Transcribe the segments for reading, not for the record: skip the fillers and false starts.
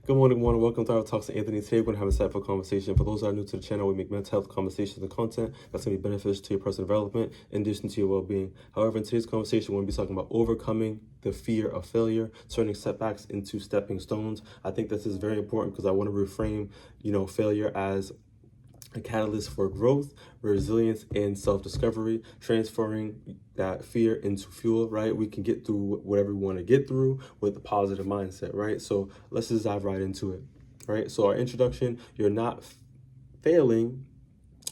Good morning, good morning. Welcome to our Talks with Anthony. Today, we're going to have a insightful conversation. For those that are new to the channel, we make mental health conversations and content that's going to be beneficial to your personal development in addition to your well-being. However, in today's conversation, we're going to be talking about overcoming the fear of failure, turning setbacks into stepping stones. I think this is very important because I want to reframe, failure as a catalyst for growth, resilience, and self-discovery, transferring that fear into fuel, right? We can get through whatever we want to get through with a positive mindset, right? So let's just dive right into it, right? So our introduction, you're not failing,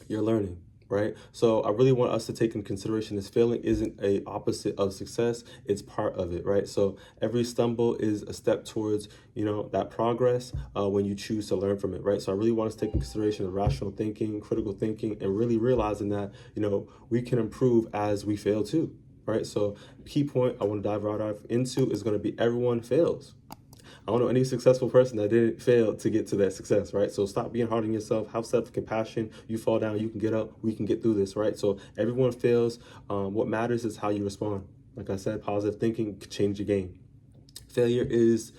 you're learning. Right. So I really want us to take in consideration this failing isn't a opposite of success. It's part of it. Right. So every stumble is a step towards, that progress when you choose to learn from it. Right. So I really want us to take in consideration of rational thinking, critical thinking, and really realizing that, we can improve as we fail too. Right. So key point I want to dive right off into is going to be everyone fails. I don't know any successful person that didn't fail to get to that success, right? So stop being hard on yourself. Have self-compassion. You fall down, you can get up. We can get through this, right? So everyone fails. What matters is how you respond. Like I said, positive thinking could change your game. Failure is,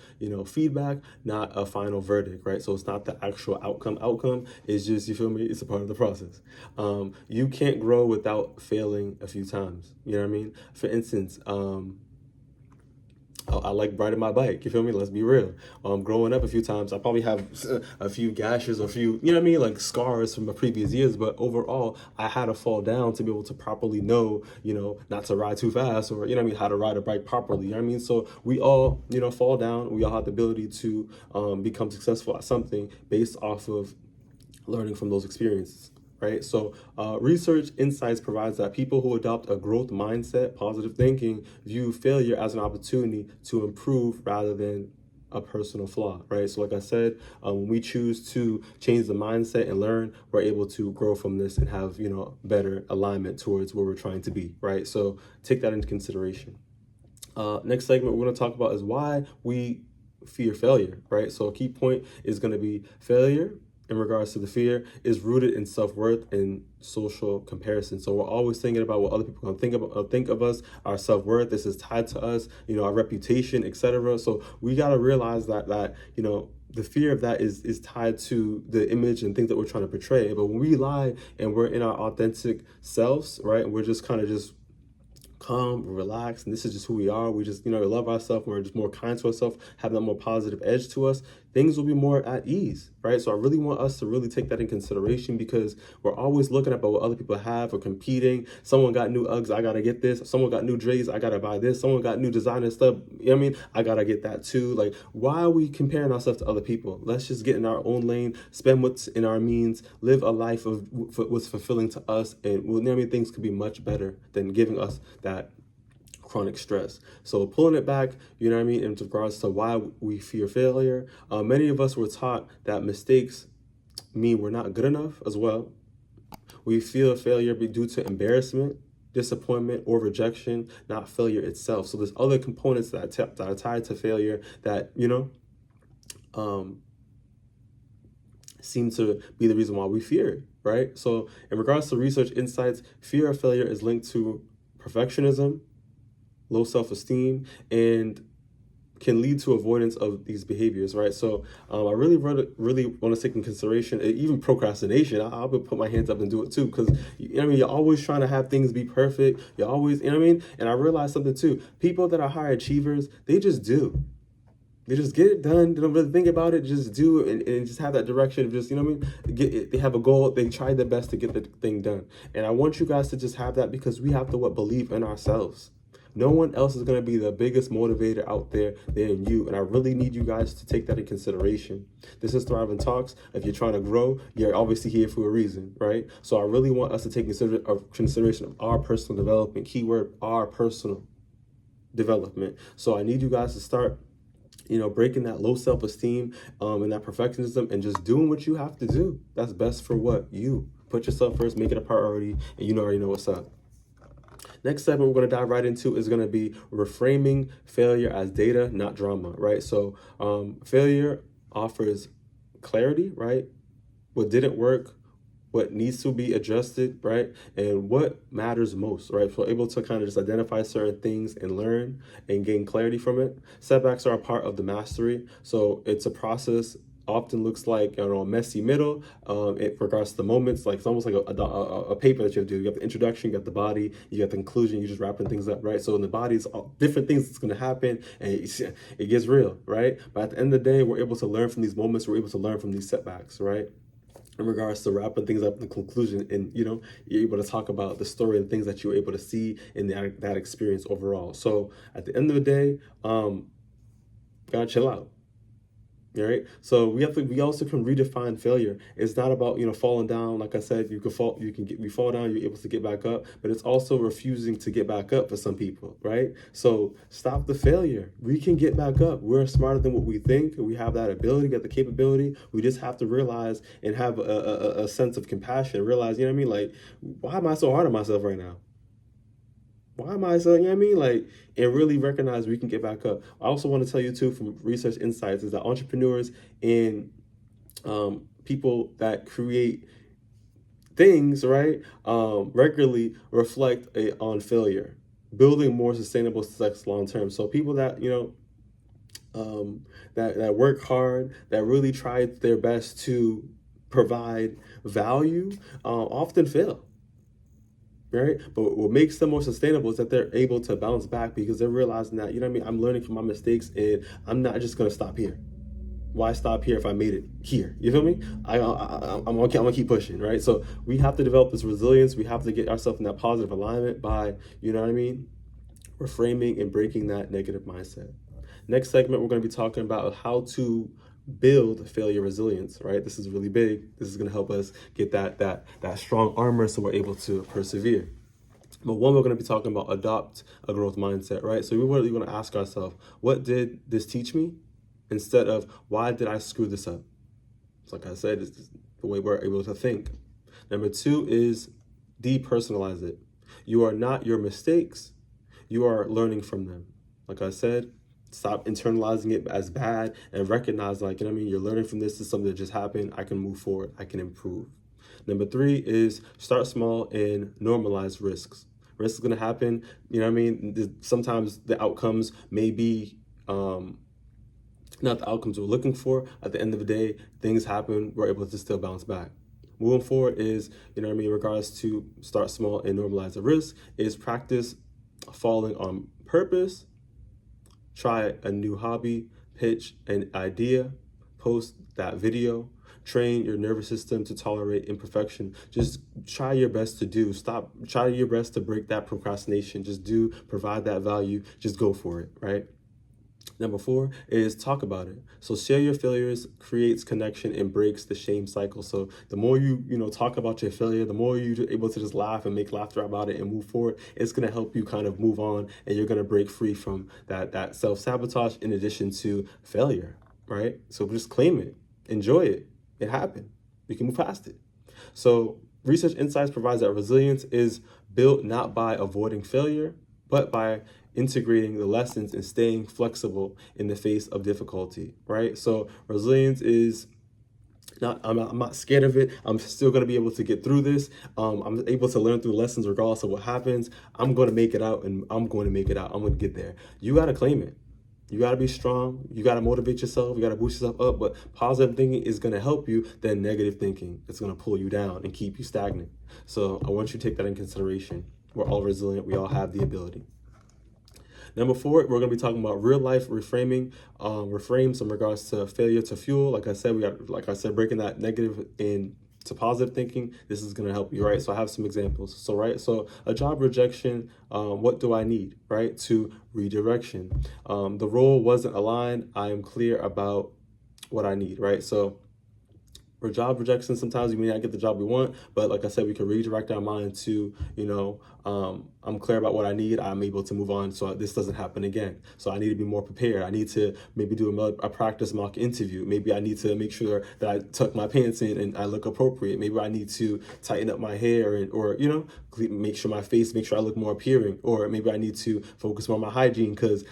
feedback, not a final verdict, right? So it's not the actual outcome. Outcome is just, you feel me? It's a part of the process. You can't grow without failing a few times. You know what I mean? For instance, I like riding my bike. You feel me? Let's be real. Growing up a few times, I probably have a few gashes or a few, like scars from the previous years. But overall, I had to fall down to be able to properly know, not to ride too fast or, how to ride a bike properly. You know what I mean? So we all, fall down. We all have the ability to become successful at something based off of learning from those experiences. Right. So research insights provides that people who adopt a growth mindset, positive thinking, view failure as an opportunity to improve rather than a personal flaw. Right. So like I said, when we choose to change the mindset and learn, we're able to grow from this and have, better alignment towards where we're trying to be. Right. So take that into consideration. Next segment we're going to talk about is why we fear failure. Right. So a key point is going to be failure in regards to the fear is rooted in self-worth and social comparison. So we're always thinking about what other people are going to think of us, our self-worth. This is tied to us, our reputation, etc. So we got to realize that the fear of that is tied to the image and things that we're trying to portray. But when we lie and we're in our authentic selves, right, and we're just kind of just calm, relaxed, and this is just who we are. We just, love ourselves. We're just more kind to ourselves, have that more positive edge to us. Things will be more at ease, right? So I really want us to really take that in consideration because we're always looking at what other people have or competing. Someone got new Uggs, I gotta get this. Someone got new Dre's, I gotta buy this. Someone got new designer stuff, I gotta get that too. Like, why are we comparing ourselves to other people? Let's just get in our own lane, spend what's in our means, live a life of what's fulfilling to us, and things could be much better than giving us that chronic stress. So pulling it back, in regards to why we fear failure, many of us were taught that mistakes mean we're not good enough as well. We feel failure due to embarrassment, disappointment, or rejection, not failure itself. So there's other components that are tied to failure that, seem to be the reason why we fear it, right? So in regards to research insights, fear of failure is linked to perfectionism, low self-esteem, and can lead to avoidance of these behaviors, right? So I really want to take in consideration, even procrastination. I'll put my hands up and do it too, because you're always trying to have things be perfect. You're always, And I realized something too. People that are high achievers, they just do. They just get it done. They don't really think about it. Just do it and just have that direction of just, they have a goal. They try their best to get the thing done. And I want you guys to just have that because we have to believe in ourselves. No one else is going to be the biggest motivator out there than you. And I really need you guys to take that in consideration. This is Thriving Talks. If you're trying to grow, you're obviously here for a reason, right? So I really want us to take consideration of our personal development. Keyword, our personal development. So I need you guys to start breaking that low self-esteem and that perfectionism and just doing what you have to do. That's best for what? You. Put yourself first, make it a priority, and you already know what's up. Next segment we're going to dive right into is going to be reframing failure as data, not drama, right? So failure offers clarity, right? What didn't work, what needs to be adjusted, right? And what matters most, right? So able to kind of just identify certain things and learn and gain clarity from it. Setbacks are a part of the mastery. So it's a process, often looks like, a messy middle. In regards to the moments, like it's almost like a paper that you have to do. You got the introduction, you got the body, you got the conclusion. You're just wrapping things up, right? So in the body, it's all different things that's going to happen, and it gets real, right? But at the end of the day, we're able to learn from these moments. We're able to learn from these setbacks, right? In regards to wrapping things up in the conclusion, and you're able to talk about the story and things that you're able to see in that experience overall. So at the end of the day, gotta chill out. All right. So we also can redefine failure. It's not about, falling down. Like I said, we fall down, you're able to get back up, but it's also refusing to get back up for some people, right? So stop the failure. We can get back up. We're smarter than what we think. We have that ability, got the capability. We just have to realize and have a sense of compassion. Realize, like, why am I so hard on myself right now? Why am I so, like, and really recognize we can get back up. I also want to tell you too, from research insights, is that entrepreneurs and people that create things, right, regularly reflect on failure, building more sustainable success long term. So people that, that work hard, that really try their best to provide value, often fail. Right? But what makes them more sustainable is that they're able to bounce back because they're realizing that, I'm learning from my mistakes, and I'm not just going to stop here. Why stop here if I made it here? You feel me? I'm gonna keep pushing, right? So we have to develop this resilience. We have to get ourselves in that positive alignment by, reframing and breaking that negative mindset. Next segment, we're going to be talking about how to build failure resilience, right? This is really big. This is going to help us get that strong armor so we're able to persevere. But one, we're going to be talking about adopt a growth mindset, right? So we really want to ask ourselves, what did this teach me? Instead of, why did I screw this up? So like I said, it's the way we're able to think. Number two is depersonalize it. You are not your mistakes. You are learning from them. Like I said, stop internalizing it as bad and recognize, like, you're learning from this. This is something that just happened. I can move forward. I can improve. Number three is start small and normalize risks. Risks is going to happen. Sometimes the outcomes may be not the outcomes we're looking for. At the end of the day, things happen. We're able to still bounce back. Moving forward is, in regards to start small and normalize the risk, is practice falling on purpose. Try a new hobby, pitch an idea, post that video, train your nervous system to tolerate imperfection. Just try your best to do. Try your best to break that procrastination. Just provide that value. Just go for it, right? Number four is talk about it. So share your failures creates connection and breaks the shame cycle. So the more you talk about your failure, the more you're able to just laugh and make laughter about it and move forward, it's going to help you kind of move on, and you're going to break free from that self-sabotage in addition to failure, right? So just claim it, enjoy it. It happened. You can move past it. So research insights provides that resilience is built not by avoiding failure, but by integrating the lessons and staying flexible in the face of difficulty, right? So resilience is I'm not scared of it. I'm still going to be able to get through this. I'm able to learn through lessons regardless of what happens. I'm going to make it out, and I'm going to make it out. I'm going to get there. You got to claim it. You got to be strong. You got to motivate yourself. You got to boost yourself up. But positive thinking is going to help you. Then negative thinking is going to pull you down and keep you stagnant. So I want you to take that in consideration. We're all resilient. We all have the ability. Number four, we're going to be talking about real life reframes in regards to failure to fuel. Like I said, breaking that negative into positive thinking. This is going to help you, right? So I have some examples. So a job rejection, what do I need, right? To redirection. The role wasn't aligned. I am clear about what I need, right? So for job rejection, sometimes we may not get the job we want, but like I said, we can redirect our mind to, I'm clear about what I need. I'm able to move on so this doesn't happen again. So I need to be more prepared. I need to maybe do a practice mock interview. Maybe I need to make sure that I tuck my pants in and I look appropriate. Maybe I need to tighten up my hair or make sure I look more appealing. Or maybe I need to focus more on my hygiene because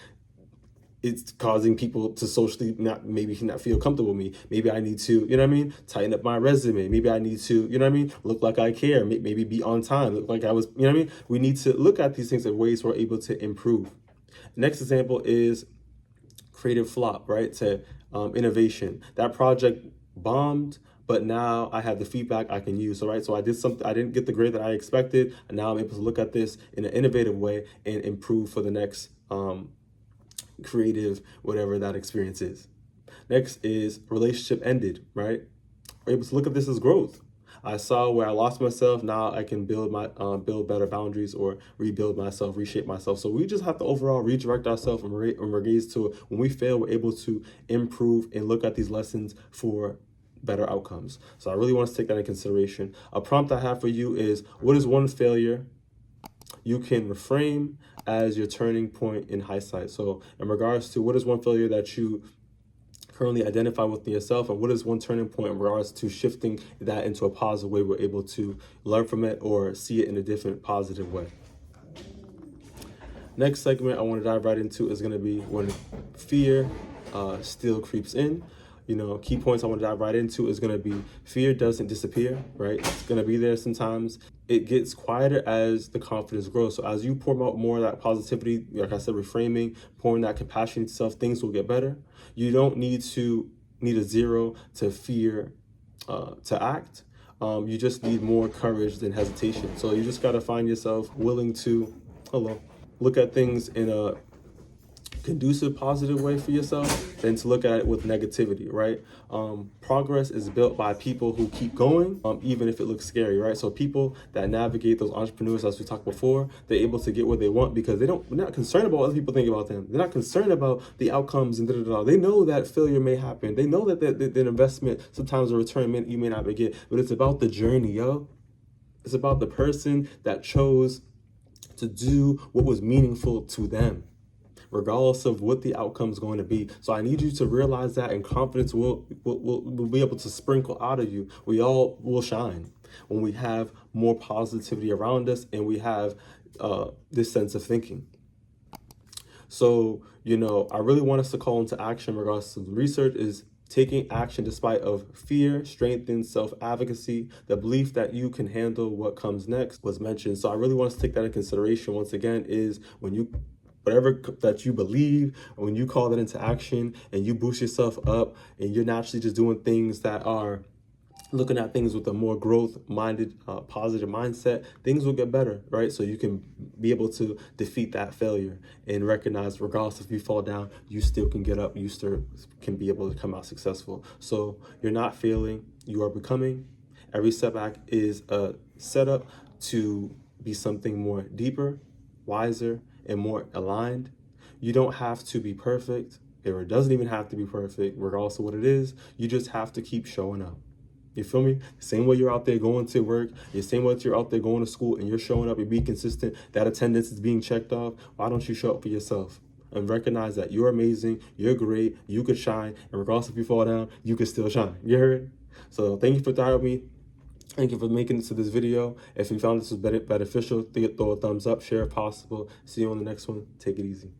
it's causing people to socially maybe not feel comfortable with me. Maybe I need to, you know what I mean, tighten up my resume. Maybe I need to, you know what I mean, look like I care. Maybe be on time, look like I was, you know what I mean. We need to look at these things in ways we're able to improve. Next example is creative flop, right? To innovation. That project bombed, but now I have the feedback I can use. So, right, so I did something, I didn't get the grade that I expected, and now I'm able to look at this in an innovative way and improve for the next creative, whatever that experience is. Next is relationship ended, right? We're able to look at this as growth. I saw where I lost myself. Now I can build build better boundaries or rebuild myself, reshape myself. So we just have to overall redirect ourselves in regards to when we fail, we're able to improve and look at these lessons for better outcomes. So I really want to take that in consideration. A prompt I have for you is, what is one failure you can reframe as your turning point in hindsight? So in regards to what is one failure that you currently identify with yourself, and what is one turning point in regards to shifting that into a positive way we're able to learn from it or see it in a different positive way. Next segment I want to dive right into is going to be when fear still creeps in. You know, key points I want to dive right into is going to be fear doesn't disappear, right? It's going to be there sometimes. It gets quieter as the confidence grows. So as you pour out more of that positivity, like I said, reframing, pouring that compassion into self, things will get better. You don't need a zero to fear to act. You just need more courage than hesitation. So you just got to find yourself willing to, look at things in a conducive, positive way for yourself than to look at it with negativity, right? Progress is built by people who keep going, even if it looks scary, right? So people that navigate those entrepreneurs, as we talked before, they're able to get what they want because they're not concerned about what other people think about them. They're not concerned about the outcomes and da-da-da. They know that failure may happen. They know that the investment, sometimes a return you may not get, but it's about the journey, yo. It's about the person that chose to do what was meaningful to them, regardless of what the outcome is going to be. So I need you to realize that, and confidence will be able to sprinkle out of you. We all will shine when we have more positivity around us and we have this sense of thinking. So, you know, I really want us to call into action in regards to the research is taking action despite of fear, strengthens self-advocacy. The belief that you can handle what comes next was mentioned. So I really want us to take that in consideration. Once again, is when you whatever that you believe, when you call that into action and you boost yourself up and you're naturally just doing things that are looking at things with a more growth-minded, positive mindset, things will get better, right? So you can be able to defeat that failure and recognize, regardless if you fall down, you still can get up, you still can be able to come out successful. So you're not failing, you are becoming. Every setback is a setup to be something more deeper, wiser, and more aligned. You don't have to be perfect, or it doesn't even have to be perfect, regardless of what it is. You just have to keep showing up. You feel me? The same way you're out there going to work, the same way that you're out there going to school and you're showing up and being consistent, that attendance is being checked off. Why don't you show up for yourself and recognize that you're amazing, you're great, you could shine, and regardless if you fall down, you can still shine. You heard? So thank you for dialing with me. Thank you for making it to this video. If you found this was beneficial, throw a thumbs up, share if possible. See you on the next one. Take it easy.